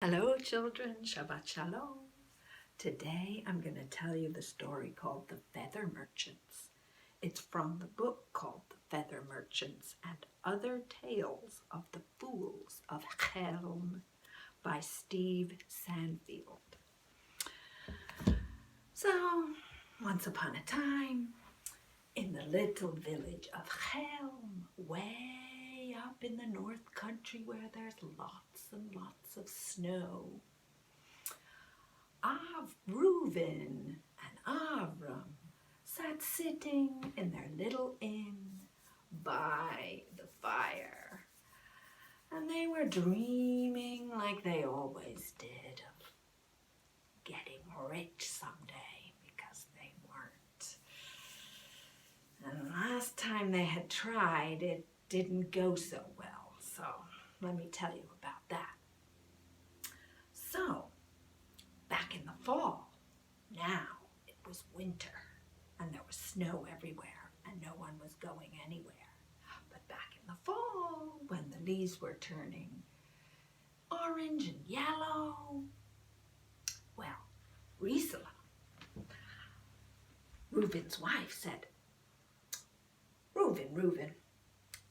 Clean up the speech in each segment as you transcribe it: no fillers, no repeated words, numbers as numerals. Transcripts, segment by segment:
Hello children, Shabbat Shalom. Today I'm going to tell you the story called The Feather Merchants. It's from the book called The Feather Merchants and Other Tales of the Fools of Chelm by Steve Sanfield. So, once upon a time, in the little village of Chelm, way up in the North Country where there's lots and lots of snow, Reuben and Avram sat sitting in their little inn by the fire, and they were dreaming like they always did of getting rich someday, because they weren't. And last time they had tried, it didn't go so well, so let me tell you about that. So, back in the fall, now it was winter, and there was snow everywhere, and no one was going anywhere. But back in the fall, when the leaves were turning orange and yellow, well, Risala, Reuben's wife, said, Reuben,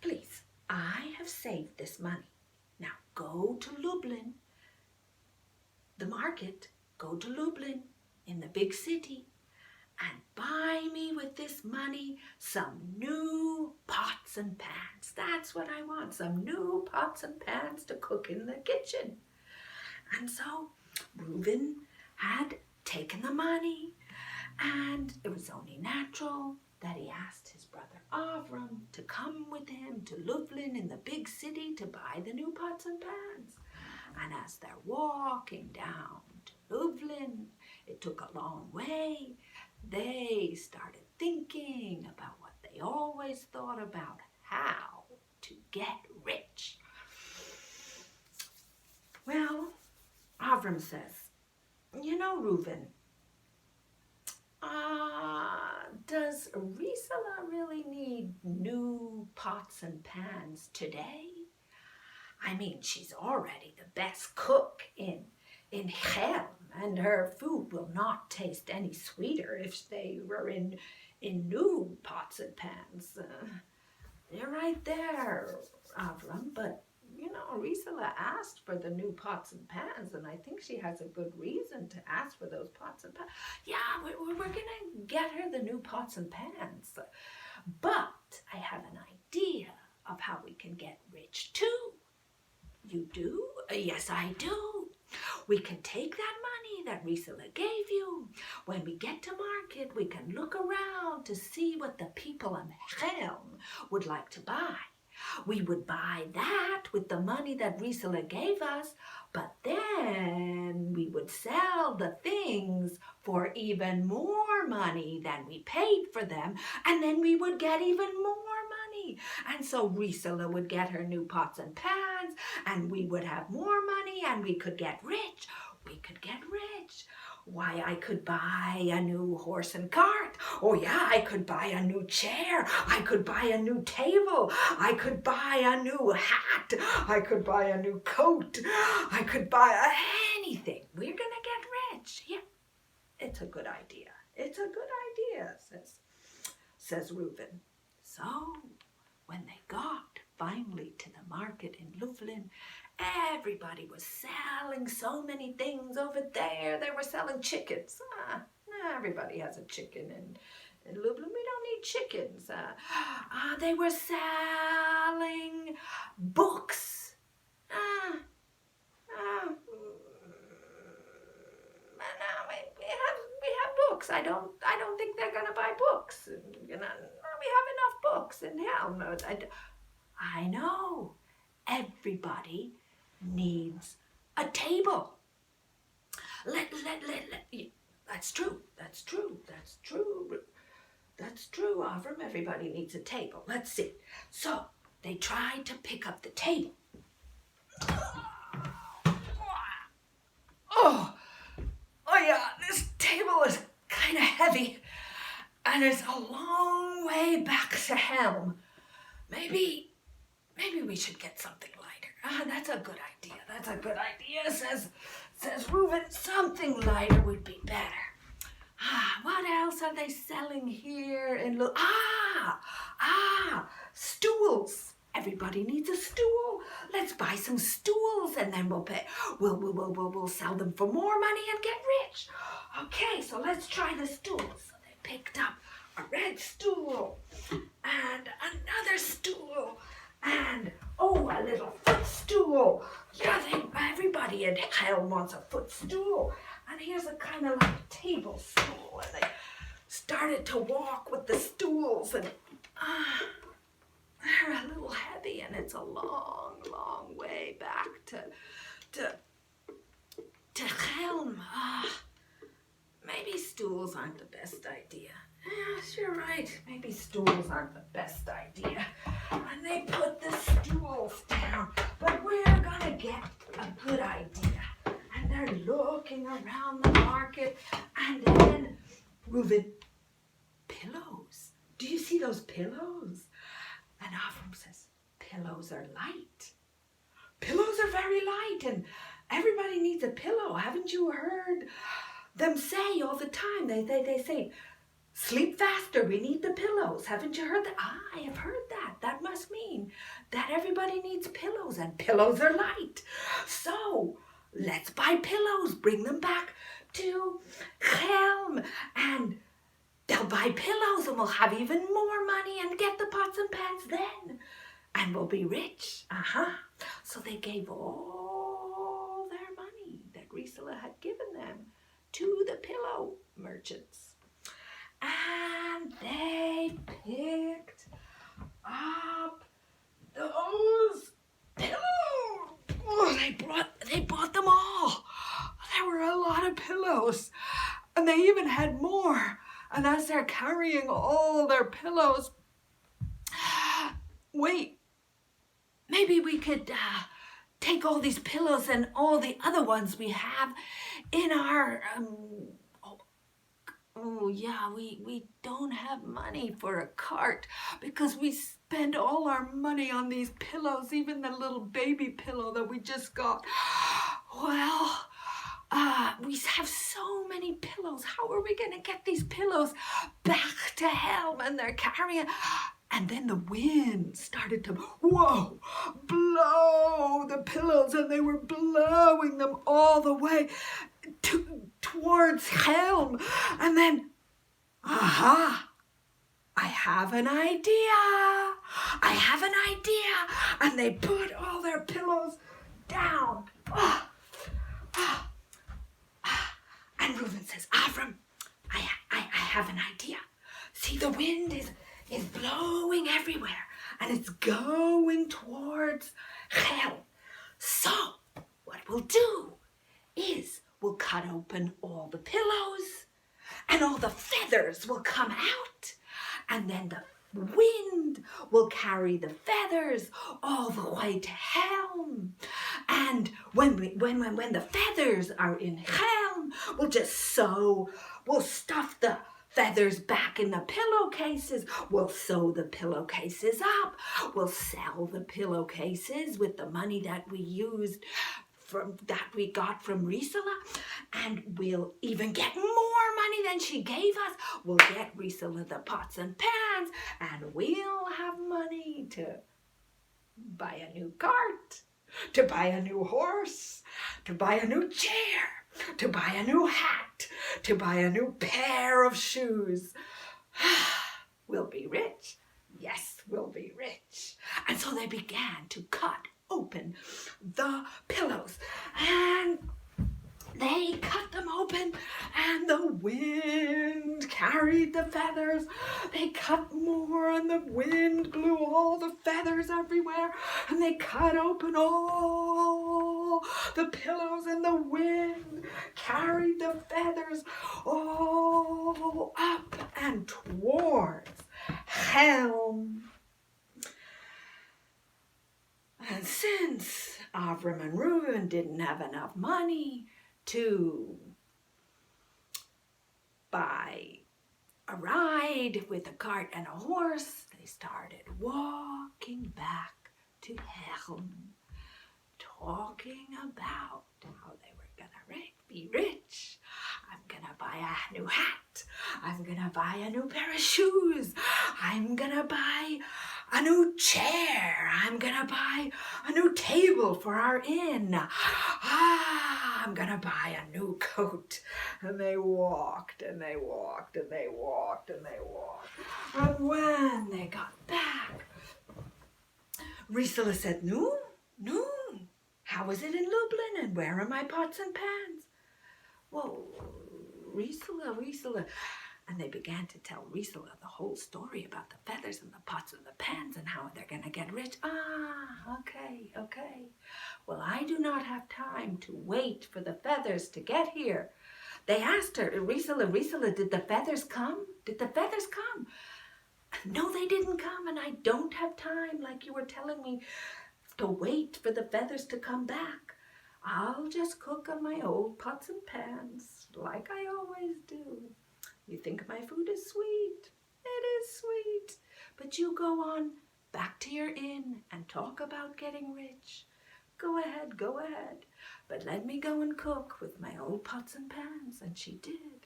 please, I have saved this money. Now go to Lublin, the market, go to Lublin in the big city, and buy me with this money some new pots and pans. That's what I want, some new pots and pans to cook in the kitchen. And so Reuben had taken the money, and it was only natural that he asked his brother Avram to come with him to Lublin in the big city to buy the new pots and pans. And as they're walking down to Lublin, it took a long way, they started thinking about what they always thought about, how to get rich. Well, Avram says, you know, Reuben, does Risala really need new pots and pans today? I mean, she's already the best cook in Chelm, and her food will not taste any sweeter if they were in new pots and pans. You're right there, Avram, but you know, Risala asked for the new pots and pans, and I think she has a good reason to ask for those pots and pans. Yeah, we're going to get her the new pots and pans, but I have an idea of how we can get rich too. You do? Yes, I do. We can take that money that Risala gave you. When we get to market, we can look around to see what the people in Chelm would like to buy. We would buy that with the money that Risala gave us, but then we would sell the things for even more money than we paid for them, and then we would get even more money. And so Risala would get her new pots and pans, and we would have more money, and we could get rich. We could get rich. Why, I could buy a new horse and cart. Oh yeah, I could buy a new chair. I could buy a new table. I could buy a new hat. I could buy a new coat. I could buy anything. We're gonna get rich. Yeah, it's a good idea. It's a good idea, says Reuben. So when they got finally to the market in Lublin, everybody was selling so many things over there. They were selling chickens. Everybody has a chicken in Lublin. We don't need chickens. They were selling books. We have books. I don't think they're gonna buy books. We have enough books in Helm. I know. Everybody needs a table. That's true, Avram. Everybody needs a table. Let's see. So they tried to pick up the table. Oh yeah, this table is kind of heavy, and it's a long way back to Helm. Maybe we should get something lighter. Ah, that's a good idea. That's a good idea, says Reuben. Something lighter would be better. Ah, what else are they selling here in stools. Everybody needs a stool. Let's buy some stools and then we'll sell them for more money and get rich. Okay, so let's try the stools. So they picked up a red stool and another stool and a little footstool. Yeah, everybody in Chelm wants a footstool. And here's a kind of like table stool. And they started to walk with the stools and they're a little heavy and it's a long, long way back to Chelm. Maybe stools aren't the best idea. Yes, you're right. Maybe stools aren't the best idea. And they put the stools down. But we're gonna get a good idea. And they're looking around the market. And then, Reuben, pillows. Do you see those pillows? And Avram says, pillows are light. Pillows are very light and everybody needs a pillow. Haven't you heard them say all the time? They say, sleep faster, we need the pillows. Haven't you heard that? I have heard that. That must mean that everybody needs pillows and pillows are light. So let's buy pillows, bring them back to Chelm and they'll buy pillows and we'll have even more money and get the pots and pans then. And we'll be rich. So they gave all their money that Risala had given them to the pillow merchants. And they picked up those pillows. Oh, they bought them all. There were a lot of pillows. And they even had more. And as they're carrying all their pillows, wait, maybe we could take all these pillows and all the other ones we have in our, we don't have money for a cart because we spend all our money on these pillows, even the little baby pillow that we just got. Well, we have so many pillows. How are we going to get these pillows back to Chelm? And they're carrying it. And then the wind started to, blow the pillows. And they were blowing them all the way towards Chelm. And then, I have an idea. And they put all their pillows down. And Reuben says, Avram, I have an idea. See, the wind is blowing everywhere and it's going towards Chelm. So what we'll do is we'll cut open all the pillows and all the feathers will come out and then the wind will carry the feathers all the way to Chelm. And when the feathers are in Chelm, we'll stuff the feathers back in the pillowcases. We'll sew the pillowcases up. We'll sell the pillowcases with the money that we got from Risala, and we'll even get more money than she gave us. We'll get Risala the pots and pans, and we'll have money to buy a new cart, to buy a new horse, to buy a new chair, to buy a new hat, to buy a new pair of shoes. We'll be rich. Yes, we'll be rich. And so they began to cut open the pillows and they cut them open and the wind carried the feathers. They cut more and the wind blew all the feathers everywhere and they cut open all the pillows and the wind carried the feathers all up and towards Chelm. And since Avram and Reuben didn't have enough money to buy a ride with a cart and a horse, they started walking back to Chelm. talking about how they were gonna be rich. I'm gonna buy a new hat. I'm gonna buy a new pair of shoes. I'm gonna buy a new chair. I'm gonna buy a new table for our inn. I'm gonna buy a new coat. And they walked and they walked and they walked and they walked. And when they got back, Risala said, "No, no. How is it in Lublin, and where are my pots and pans?" "Well, Risala." And they began to tell Risala the whole story about the feathers and the pots and the pans and how they're going to get rich. Okay. Well, I do not have time to wait for the feathers to get here. They asked her, Risala, did the feathers come? Did the feathers come? No, they didn't come, and I don't have time, like you were telling me, to wait for the feathers to come back. I'll just cook on my old pots and pans, like I always do. You think my food is sweet? It is sweet. But you go on back to your inn and talk about getting rich. Go ahead. But let me go and cook with my old pots and pans." And she did.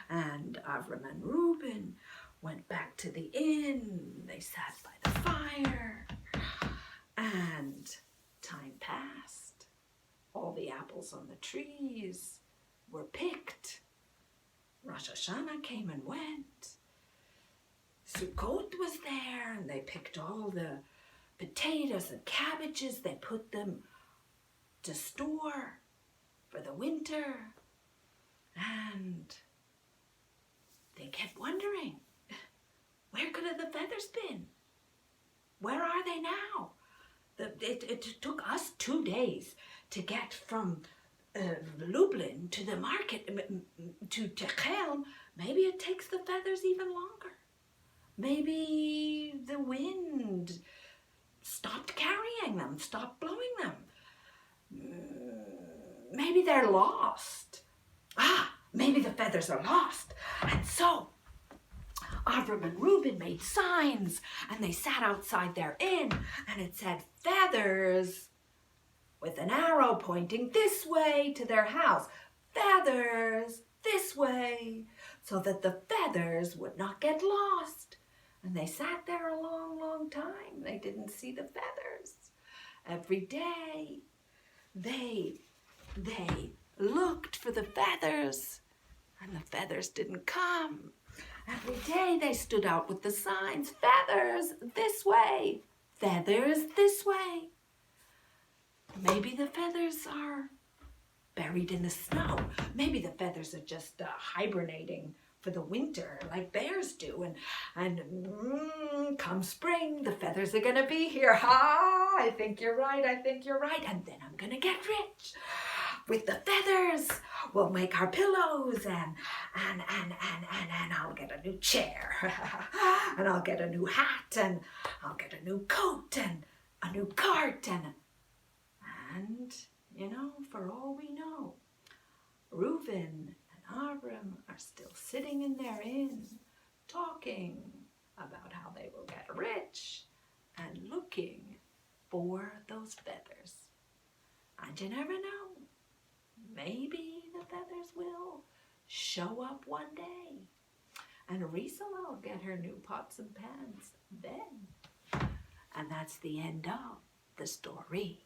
And Avram and Reuben went back to the inn. They sat by the fire. And time passed. All the apples on the trees were picked. Rosh Hashanah came and went. Sukkot was there, and they picked all the potatoes and cabbages. They put them to store for the winter. And they kept wondering, where could have the feathers been? Where are they now? It took us 2 days to get from Lublin to the market, to Chelm. Maybe it takes the feathers even longer. Maybe the wind stopped carrying them, stopped blowing them. Maybe they're lost. Maybe the feathers are lost. And so Avram and Reuben made signs, and they sat outside their inn, and it said feathers with an arrow pointing this way to their house. Feathers this way, so that the feathers would not get lost. And they sat there a long, long time. They didn't see the feathers. Every day they looked for the feathers, and the feathers didn't come. Every day they stood out with the signs, feathers this way, feathers this way. Maybe the feathers are buried in the snow. Maybe the feathers are just hibernating for the winter like bears do. And come spring, the feathers are going to be here. I think you're right. And then I'm going to get rich. With the feathers, we'll make our pillows, and I'll get a new chair, and I'll get a new hat, and I'll get a new coat, and a new cart, and for all we know, Reuben and Avram are still sitting in their inn, talking about how they will get rich and looking for those feathers. And you never know. Maybe the feathers will show up one day, and Risala will get her new pots and pans then. And that's the end of the story.